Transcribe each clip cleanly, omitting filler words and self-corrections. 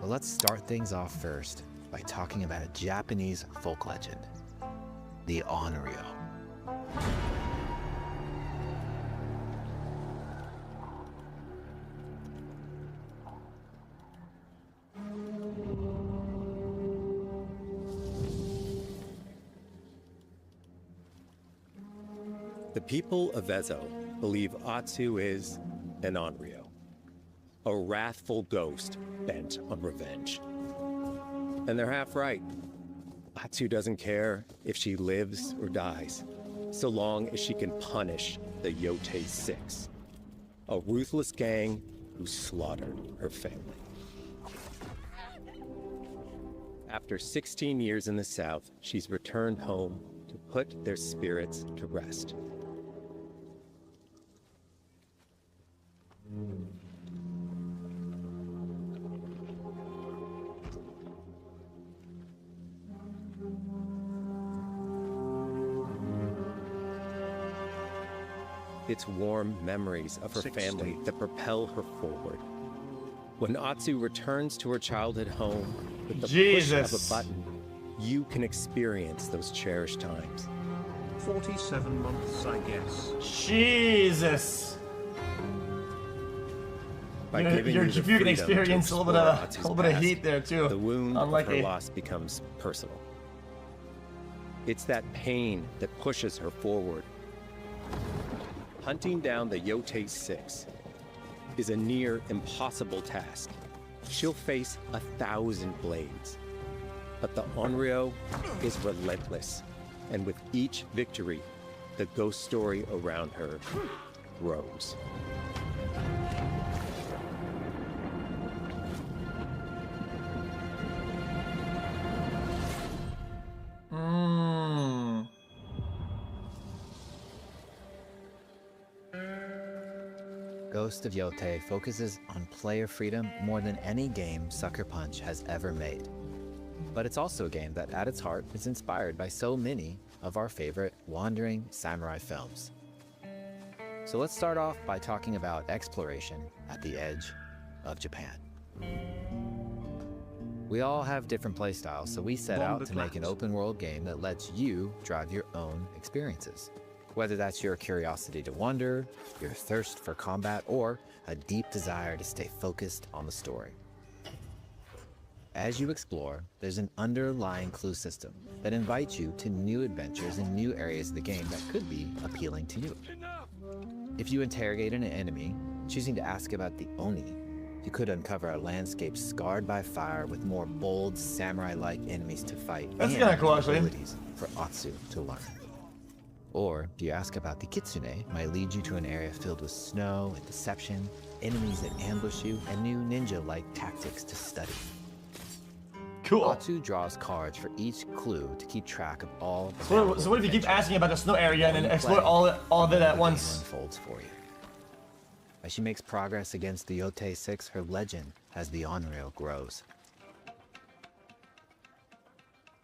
But let's start things off first by talking about a Japanese folk legend, the Onryo. The people of Ezo believe Atsu is an Onryo, a wrathful ghost bent on revenge. And they're half right. Atsu doesn't care if she lives or dies, so long as she can punish the Yotei 6, a ruthless gang who slaughtered her family. After 16 years in the South, she's returned home to put their spirits to rest. It's warm memories of her family that propel her forward. When Atsu returns to her childhood home with the push of a button, you can experience those cherished times. 47 months, I guess. Jesus! By giving you you the can freedom experience to a little bit of heat there too. The wound of Unlucky. her loss becomes personal. It's that pain that pushes her forward. Hunting down the Yotei 6 is a near impossible task. She'll face 1,000 blades. But the Onryo is relentless, and with each victory, the ghost story around her grows. Ghost of Yotei focuses on player freedom more than any game Sucker Punch has ever made. But it's also a game that, at its heart, is inspired by so many of our favorite wandering samurai films. So let's start off by talking about exploration at the edge of Japan. We all have different playstyles, so we set out to make an open-world game that lets you drive your own experiences. Whether that's your curiosity to wander, your thirst for combat, or a deep desire to stay focused on the story. As you explore, there's an underlying clue system that invites you to new adventures in new areas of the game that could be appealing to you. If you interrogate an enemy, choosing to ask about the Oni, you could uncover a landscape scarred by fire with more bold, samurai-like enemies to fight. That's kind of cool, actually. Abilities for Atsu to learn. Or if you ask about the Kitsune, might lead you to an area filled with snow and deception, enemies that ambush you, and new ninja-like tactics to study. Cool. Atsu draws cards for each clue to keep track of all. So what if you keep asking about the snow area and then explore all of it at once? Unfolds for you. As she makes progress against the Yotei 6, her legend as the Onryo grows.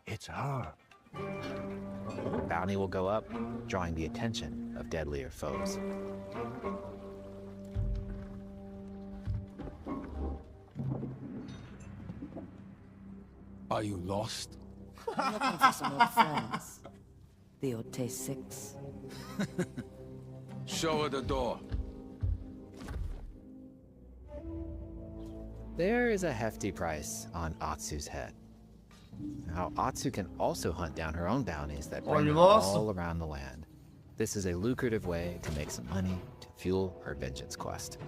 It's her. Bounty will go up, drawing the attention of deadlier foes. Are you lost? I'm looking for some old friends. The Yotei 6. Show her the door. There is a hefty price on Atsu's head. Now, Atsu can also hunt down her own bounties that bring her all around the land. This is a lucrative way to make some money to fuel her vengeance quest.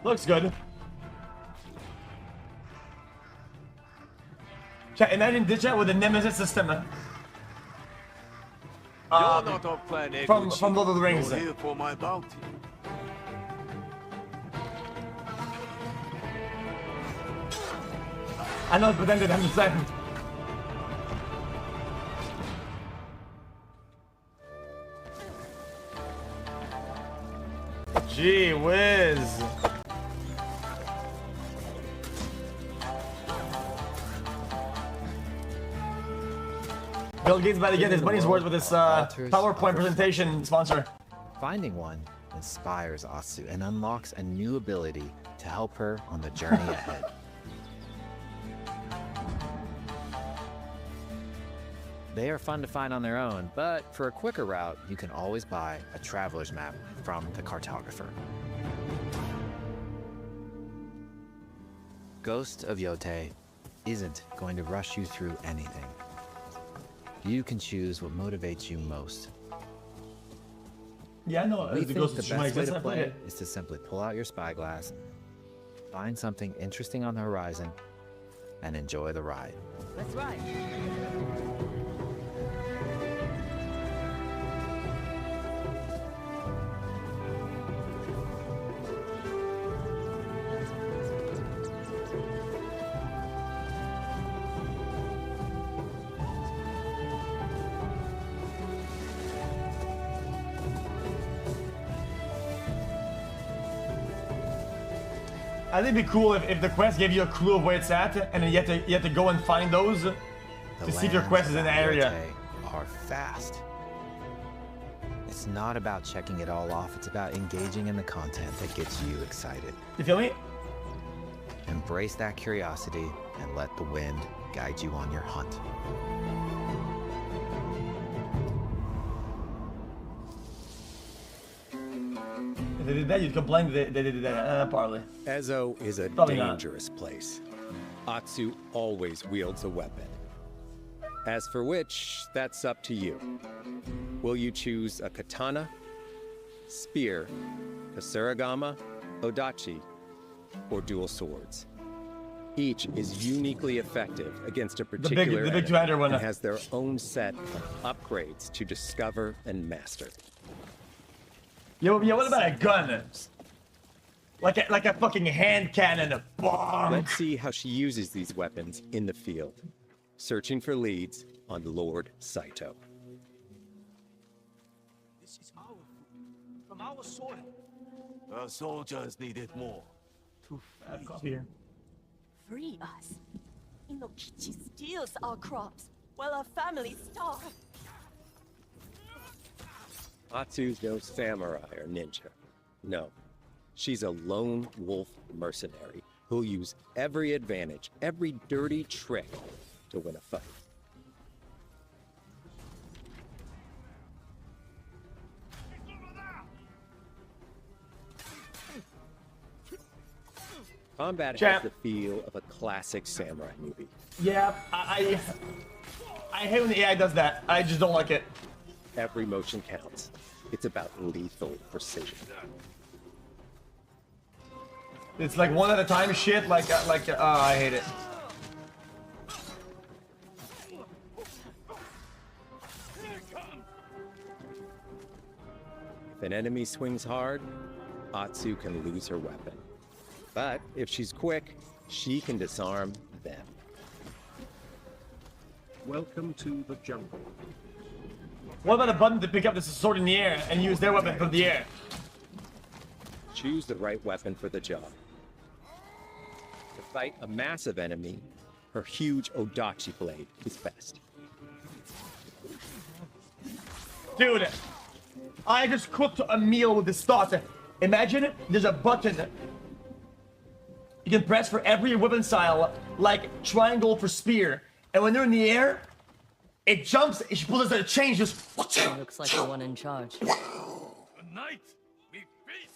Looks good. Chat, imagine this chat with the Nemesis system. You're not off plan from Lord of the Rings. You're here for my bounty. I know, but then they understand. Gee whiz. Bill Gates about to get his money's worth with this PowerPoint presentation sponsor. Finding one inspires Atsu and unlocks a new ability to help her on the journey ahead. They are fun to find on their own, but for a quicker route, you can always buy a traveler's map from the cartographer. Ghost of Yotei isn't going to rush you through anything. You can choose what motivates you most. Yeah, no, We the think Ghost the of Tsushima best way exists. to I played play it. is to simply pull out your spyglass, find something interesting on the horizon, and enjoy the ride. Let's ride. I think it'd be cool if the quest gave you a clue of where it's at, and then you have to go and find those The to see if your lands quest is in the around area. Yotei are fast. It's not about checking it all off, it's about engaging in the content that gets you excited. You feel me? Embrace that curiosity and let the wind guide you on your hunt. If they did that, you'd complain that they did that. Probably. Ezo is a Probably not. dangerous place. Atsu always wields a weapon. As for which, that's up to you. Will you choose a katana, spear, kasuragama, odachi, or dual swords? Each is uniquely effective against a particular the big enemy two-hander one. and has their own set of upgrades to discover and master. Yeah, what about a gun? Like a fucking hand cannon. Bonk. Let's see how she uses these weapons in the field. Searching for leads on Lord Saito. This is our food, from our soil. Our soldiers need it more. To feed. Coffee here. Free us. Inokichi steals our crops while our families starve. Atsu's no samurai or ninja. No. She's a lone wolf mercenary who'll use every advantage, every dirty trick to win a fight. Combat Champ. has the feel of a classic samurai movie. Yeah, I hate when the AI does that. I just don't like it. Every motion counts. It's about lethal precision. It's like one at a time shit. I hate it. If an enemy swings hard, Atsu can lose her weapon. But if she's quick, she can disarm them. Welcome to the jungle. What about a button to pick up this sword in the air and use their weapon from the air? Choose the right weapon for the job. To fight a massive enemy, her huge Odachi blade is best. Dude, I just cooked a meal with this thought. Imagine there's a button you can press for every weapon style, like triangle for spear. And when they're in the air, it jumps, she pulls out a chain, just... Looks like the one in charge. Tonight, we feast.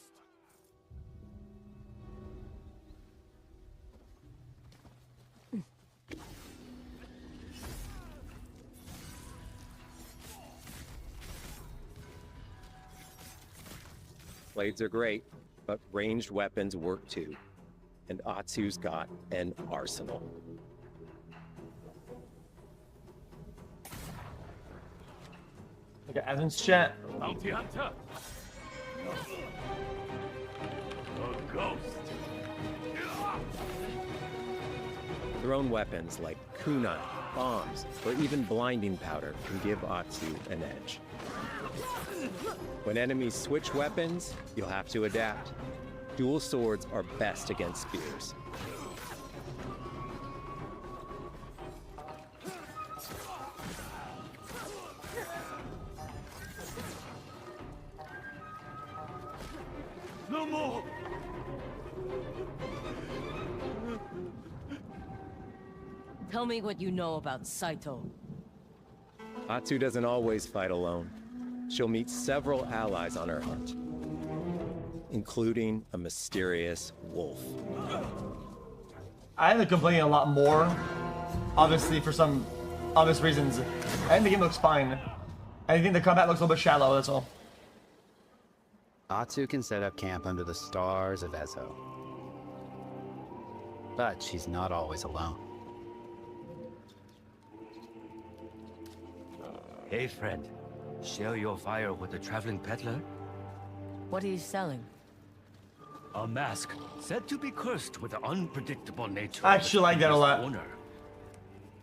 Blades are great, but ranged weapons work too. And Atsu's got an arsenal. Okay, Evan's chat. Bounty hunter. A ghost. Thrown weapons like kunai, bombs, or even blinding powder can give Atsu an edge. When enemies switch weapons, you'll have to adapt. Dual swords are best against spears. more! Tell me what you know about Saito. Atsu doesn't always fight alone. She'll meet several allies on her hunt, including a mysterious wolf. I ended up complaining a lot more, obviously for some obvious reasons. I think the game looks fine. I think the combat looks a little bit shallow, that's all. Atsu can set up camp under the stars of Ezo. But she's not always alone. Hey, friend. Share your fire with the traveling peddler? What are you selling? A mask said to be cursed with the unpredictable nature. I of its actually like that a previous lot. owner.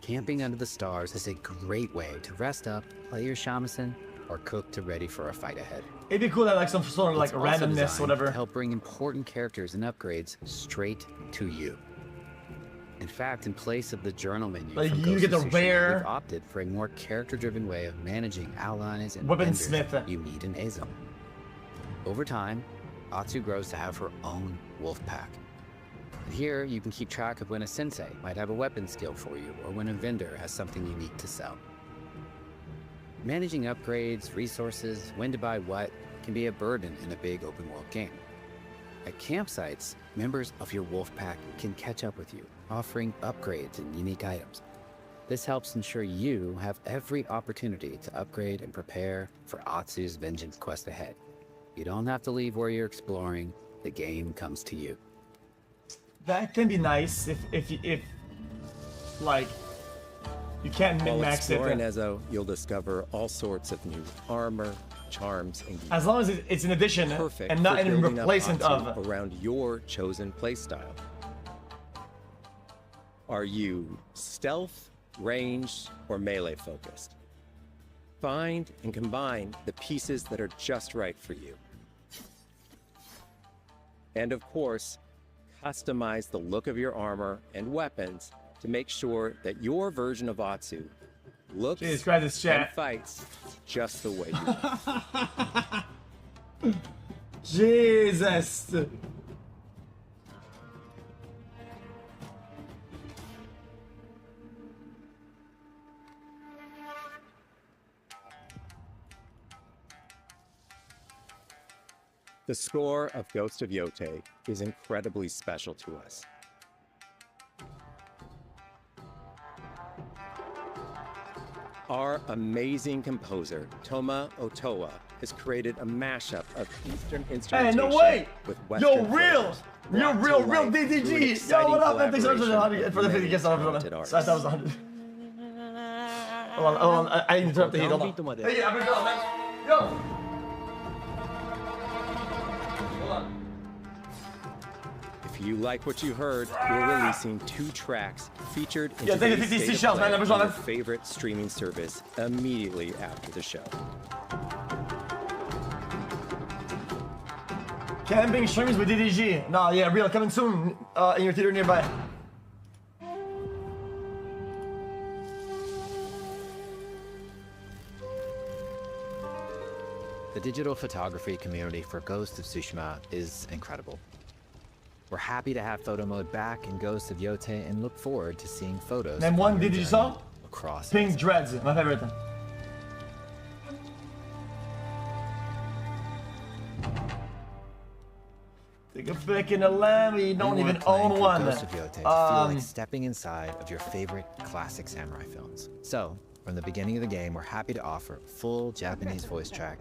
Camping under the stars is a great way to rest up, play your shamisen, or cook to ready for a fight ahead. It'd be cool to have like some sort of like It's also randomness, designed whatever. to help bring important characters and upgrades straight to you. In fact, in place of the journal menu Like, from you Ghost get of the Tsushima, rare- we've opted for a more character-driven way of managing allies and vendors Weaponsmith. you meet in Ezo. Over time, Atsu grows to have her own wolf pack. And here, you can keep track of when a sensei might have a weapon skill for you, or when a vendor has something unique to sell. Managing upgrades, resources, when to buy what, can be a burden in a big open-world game. At campsites, members of your wolf pack can catch up with you, offering upgrades and unique items. This helps ensure you have every opportunity to upgrade and prepare for Atsu's vengeance quest ahead. You don't have to leave where you're exploring, the game comes to you. That can be nice if like you can't While min-max exploring it. Ezo, you'll discover all sorts of new armor, charms, and gear. As long as it's an addition Perfect and not for in building up replacement Atsu of. around your chosen playstyle. Are you stealth, ranged, or melee focused? Find and combine the pieces that are just right for you. And of course, customize the look of your armor and weapons to make sure that your version of Atsu looks Jesus Christ, this and chat. fights just the way you want. Jesus. The score of Ghost of Yotei is incredibly special to us. Our amazing composer, Toma Otoa, has created a mashup of Eastern Hey, instrumentation no way! with Yo, Western real! flavors, Yo, brought to real life through an DDG! Yo, exciting what up, man? Thanks so much collaboration for the of 50 guests. many talented So that was 100. Hold on, I interrupt the heat, hold on. Hey, I'm gonna go, man. Yo! Hold on. If you like what you heard, we're releasing 2 tracks featured in Yeah, thank you, today's 50 State of seashells, man. Play Never on saw your that. favorite streaming service immediately after the show. Camping streams with DDG. Nah, yeah, real, coming soon in your theater nearby. The digital photography community for Ghost of Tsushima is incredible. We're happy to have photo mode back in Ghost of Yotei and look forward to seeing photos. Name from one your DDG journey song? across Pink Ezo. Dreads, my favorite. Take a pic in a lamb, you don't We even want playing own through one. Ghost of Yotei to feel like stepping inside of your favorite classic samurai films. So, from the beginning of the game, we're happy to offer a full Japanese voice track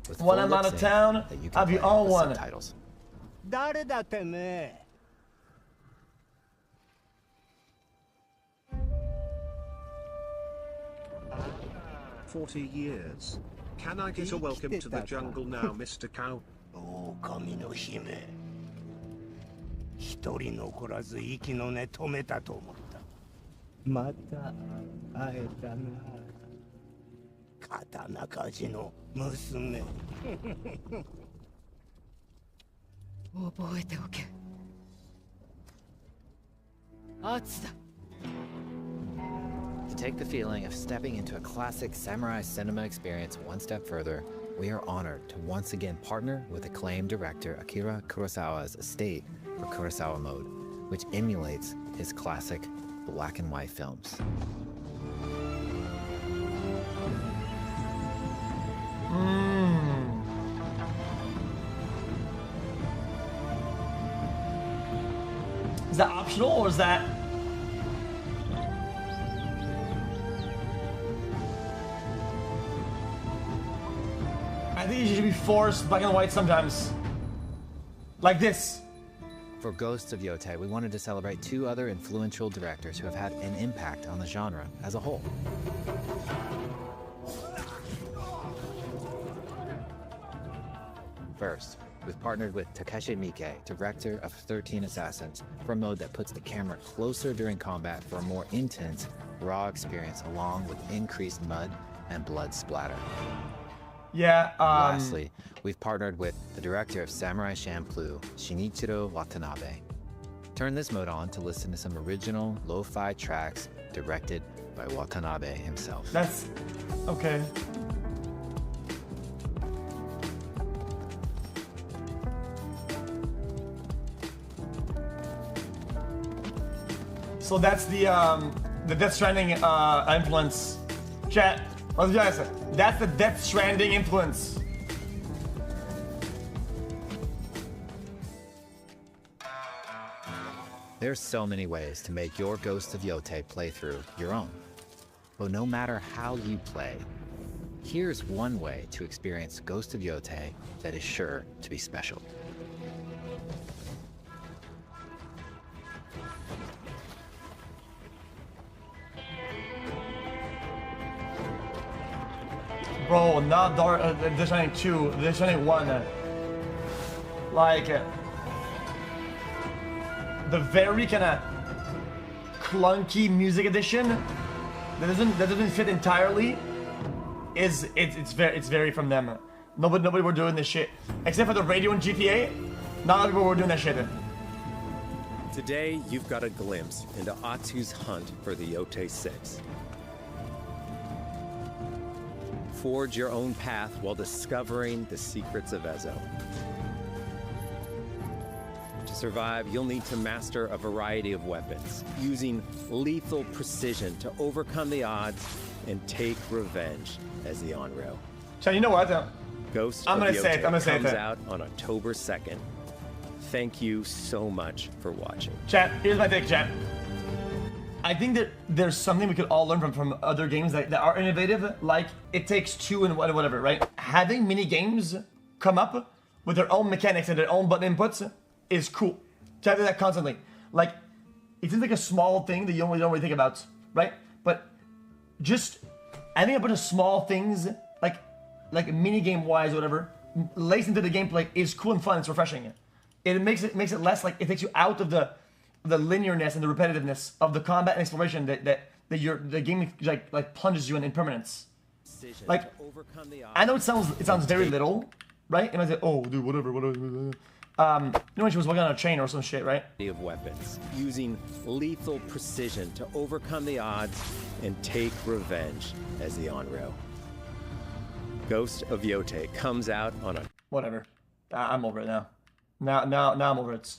with When full I'm out of lip-sync town, that you can I'll be play on with one. subtitles. 誰だてめえ 40 years. Can I get a welcome to the jungle now, Mr. Cow? 狼の姫一人残らず息の根止めたと思ったまた会えたな刀鍛冶の娘覚えておけ。Atsu だ。 To take the feeling of stepping into a classic samurai cinema experience one step further, we are honored to once again partner with acclaimed director Akira Kurosawa's estate for Kurosawa Mode, which emulates his classic black and white films. Is that optional or is that? I think you should be forced black and white sometimes. Like this. For Ghost of Yotei, we wanted to celebrate two other influential directors who have had an impact on the genre as a whole. First, we've partnered with Takeshi Miike, director of 13 Assassins, for a mode that puts the camera closer during combat for a more intense, raw experience along with increased mud and blood splatter. Yeah, Lastly, we've partnered with the director of Samurai Champloo, Shinichiro Watanabe. Turn this mode on to listen to some original lo-fi tracks directed by Watanabe himself. That's okay. So that's the Death Stranding influence. Chat, what did you guys say? That's the Death Stranding influence. There's so many ways to make your Ghost of Yotei playthrough your own. But no matter how you play, here's one way to experience Ghost of Yotei that is sure to be special. Bro, not Death Stranding 2, Death Stranding 1. Like, the very kind of clunky music edition that doesn't fit entirely it's very from them. Nobody were doing this shit except for the radio in GTA. Not a lot of people were doing that shit. Today, you've got a glimpse into Atsu's hunt for the Yotei 6. Forge your own path while discovering the secrets of Ezo. To survive, you'll need to master a variety of weapons, using lethal precision to overcome the odds and take revenge as the Onryo. So you know what? Ghost I'm of gonna say it. Yotei I'm gonna say it. comes out on October 2nd. Thank you so much for watching. Chat, here's my take, chat. I think that there's something we could all learn from other games that are innovative, like It Takes Two and whatever, right? Having mini games come up with their own mechanics and their own button inputs is cool. To have that constantly. Like, it seems like a small thing that you don't really think about, right? But just having a bunch of small things, like mini game wise or whatever, laced into the gameplay is cool and fun. It's refreshing. It makes it less like it takes you out of the linearness and the repetitiveness of the combat and exploration that the game like plunges you in impermanence. Like, I know it sounds very little, right? And I say, oh, dude, whatever. You know when she was walking on a train or some shit, right? Of weapons, using lethal precision to overcome the odds and take revenge as the Onryo. Ghost of Yotei comes out on a... Whatever. I'm over it now. Now I'm over it.